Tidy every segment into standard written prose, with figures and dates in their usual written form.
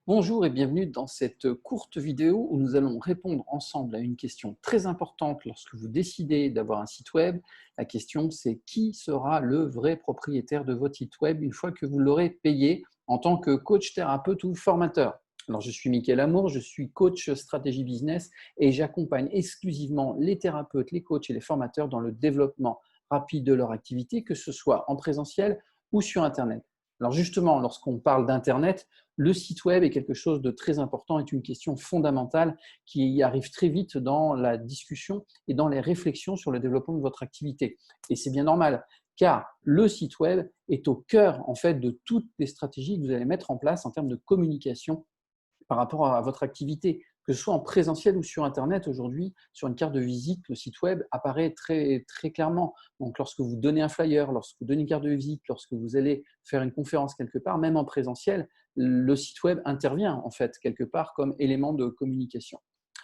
Bonjour et bienvenue dans cette courte vidéo où nous allons répondre ensemble à une question très importante lorsque vous décidez d'avoir un site web. La question, c'est qui sera le vrai propriétaire de votre site web une fois que vous l'aurez payé en tant que coach, thérapeute ou formateur. Alors, je suis Mickaël Amour, je suis coach stratégie business et j'accompagne exclusivement les thérapeutes, les coachs et les formateurs dans le développement rapide de leur activité, que ce soit en présentiel ou sur Internet. Alors justement, lorsqu'on parle d'Internet, le site web est quelque chose de très important, est une question fondamentale qui arrive très vite dans la discussion et dans les réflexions sur le développement de votre activité. Et c'est bien normal, car le site web est au cœur en fait de toutes les stratégies que vous allez mettre en place en termes de communication par rapport à votre activité, que ce soit en présentiel ou sur Internet. Aujourd'hui, sur une carte de visite, le site web apparaît très, très clairement. Donc, lorsque vous donnez un flyer, lorsque vous donnez une carte de visite, lorsque vous allez faire une conférence quelque part, même en présentiel, le site web intervient en fait quelque part comme élément de communication.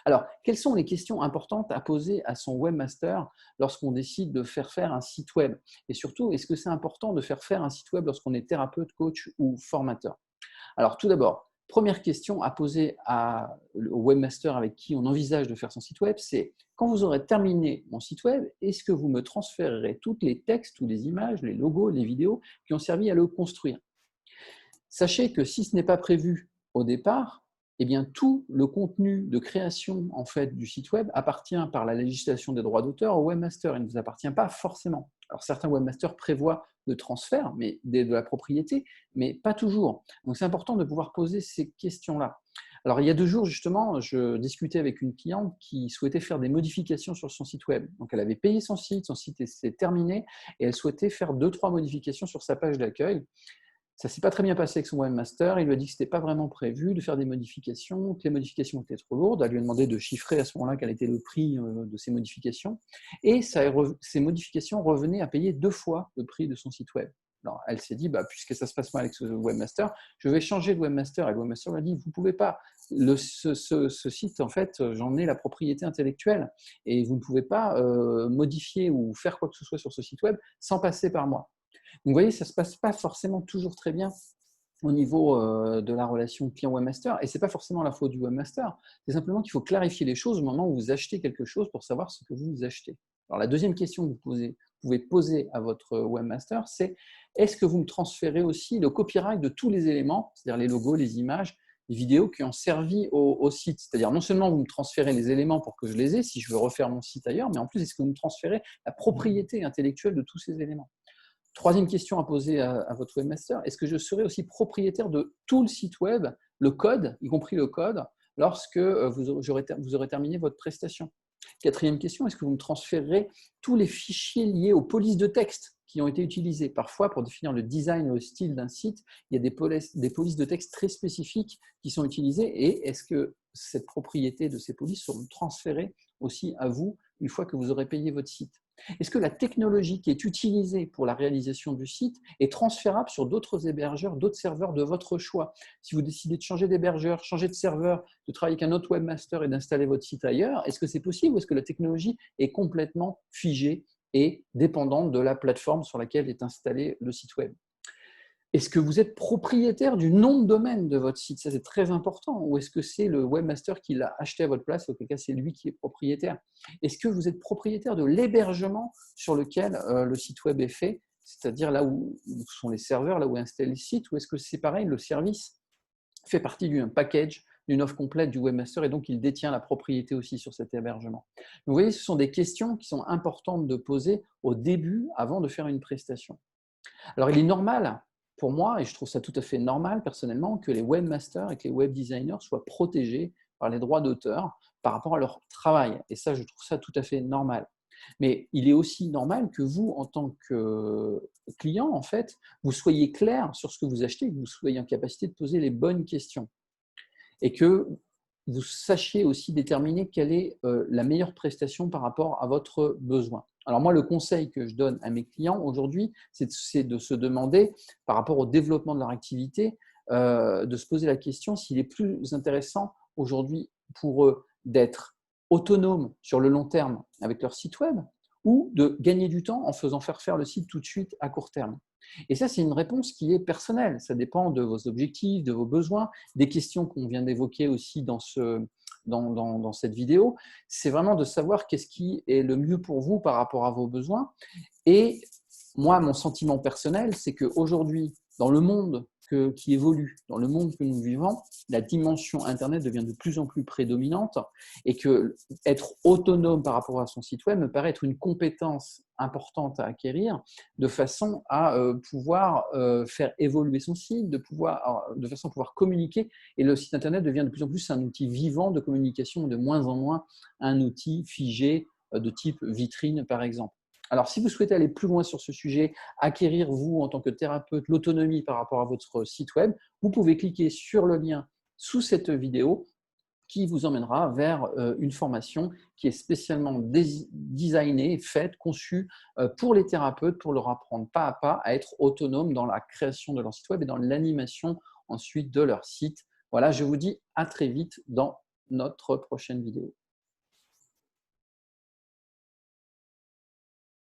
Alors, quelles sont les questions importantes à poser à son webmaster lorsqu'on décide de faire un site web? Et surtout, est-ce que c'est important de faire un site web lorsqu'on est thérapeute, coach ou formateur? Alors, tout d'abord, première question à poser au webmaster avec qui on envisage de faire son site web, c'est: quand vous aurez terminé mon site web, est-ce que vous me transférerez tous les textes ou les images, les logos, les vidéos qui ont servi à le construire? Sachez que si ce n'est pas prévu au départ, eh bien, tout le contenu de création en fait, du site web appartient par la législation des droits d'auteur au webmaster. Il ne vous appartient pas forcément. Alors, certains webmasters prévoient le transfert de la propriété, mais pas toujours. Donc, c'est important de pouvoir poser ces questions-là. Alors, il y a 2 jours, justement, je discutais avec une cliente qui souhaitait faire des modifications sur son site web. Donc, elle avait payé son site s'est terminé et elle souhaitait faire 2-3 modifications sur sa page d'accueil. Ça ne s'est pas très bien passé avec son webmaster. Il lui a dit que ce n'était pas vraiment prévu de faire des modifications, que les modifications étaient trop lourdes. Elle lui a demandé de chiffrer à ce moment-là quel était le prix de ces modifications. Et ces modifications revenaient à payer 2 fois le prix de son site web. Alors, elle s'est dit, puisque ça se passe mal avec ce webmaster, je vais changer de webmaster. Et le webmaster lui a dit, vous ne pouvez pas. Ce site, en fait, j'en ai la propriété intellectuelle. Et vous ne pouvez pas modifier ou faire quoi que ce soit sur ce site web sans passer par moi. Donc, vous voyez, ça ne se passe pas forcément toujours très bien au niveau de la relation client-webmaster. Et ce n'est pas forcément la faute du webmaster. C'est simplement qu'il faut clarifier les choses au moment où vous achetez quelque chose pour savoir ce que vous achetez. Alors, la deuxième question que vous pouvez poser à votre webmaster, c'est: est-ce que vous me transférez aussi le copyright de tous les éléments, c'est-à-dire les logos, les images, les vidéos qui ont servi au site? C'est-à-dire, non seulement vous me transférez les éléments pour que je les ai si je veux refaire mon site ailleurs, mais en plus, est-ce que vous me transférez la propriété intellectuelle de tous ces éléments? Troisième question à poser à votre webmaster: est-ce que je serai aussi propriétaire de tout le site web, le code, y compris le code, lorsque vous aurez terminé votre prestation? Quatrième question: est-ce que vous me transférerez tous les fichiers liés aux polices de texte qui ont été utilisées? Parfois, pour définir le design et le style d'un site, il y a des polices de texte très spécifiques qui sont utilisées. Et est-ce que cette propriété de ces polices seront transférées aussi à vous une fois que vous aurez payé votre site? Est-ce que la technologie qui est utilisée pour la réalisation du site est transférable sur d'autres hébergeurs, d'autres serveurs de votre choix? Si vous décidez de changer d'hébergeur, changer de serveur, de travailler avec un autre webmaster et d'installer votre site ailleurs, est-ce que c'est possible, ou est-ce que la technologie est complètement figée et dépendante de la plateforme sur laquelle est installé le site web? Est-ce que vous êtes propriétaire du nom de domaine de votre site? Ça, c'est très important. Ou est-ce que c'est le webmaster qui l'a acheté à votre place, auquel cas c'est lui qui est propriétaire? Est-ce que vous êtes propriétaire de l'hébergement sur lequel le site web est fait, c'est-à-dire là où sont les serveurs, là où est installé le site? Ou est-ce que c'est pareil, le service fait partie d'un package, d'une offre complète du webmaster, et donc il détient la propriété aussi sur cet hébergement? Vous voyez, ce sont des questions qui sont importantes de poser au début avant de faire une prestation. Alors, il est normal pour moi, et je trouve ça tout à fait normal personnellement, que les webmasters et que les web designers soient protégés par les droits d'auteur par rapport à leur travail. Et ça, je trouve ça tout à fait normal. Mais il est aussi normal que vous, en tant que client, en fait, vous soyez clair sur ce que vous achetez, que vous soyez en capacité de poser les bonnes questions et que vous sachiez aussi déterminer quelle est la meilleure prestation par rapport à votre besoin. Alors moi, le conseil que je donne à mes clients aujourd'hui, c'est de se demander, par rapport au développement de leur activité, de se poser la question s'il est plus intéressant aujourd'hui pour eux d'être autonomes sur le long terme avec leur site web, ou de gagner du temps en faisant faire le site tout de suite à court terme. Et ça, c'est une réponse qui est personnelle. Ça dépend de vos objectifs, de vos besoins, des questions qu'on vient d'évoquer aussi dans cette vidéo. C'est vraiment de savoir qu'est-ce qui est le mieux pour vous par rapport à vos besoins. Et moi, mon sentiment personnel, c'est qu'aujourd'hui, dans le monde qui évolue, dans le monde que nous vivons, la dimension Internet devient de plus en plus prédominante et que être autonome par rapport à son site web me paraît être une compétence importante à acquérir de façon à pouvoir faire évoluer son site, de façon à pouvoir communiquer. Et le site Internet devient de plus en plus un outil vivant de communication, de moins en moins un outil figé de type vitrine, par exemple. Alors, si vous souhaitez aller plus loin sur ce sujet, acquérir, vous, en tant que thérapeute, l'autonomie par rapport à votre site web, vous pouvez cliquer sur le lien sous cette vidéo qui vous emmènera vers une formation qui est spécialement designée, faite, conçue pour les thérapeutes, pour leur apprendre pas à pas à être autonomes dans la création de leur site web et dans l'animation ensuite de leur site. Voilà, je vous dis à très vite dans notre prochaine vidéo.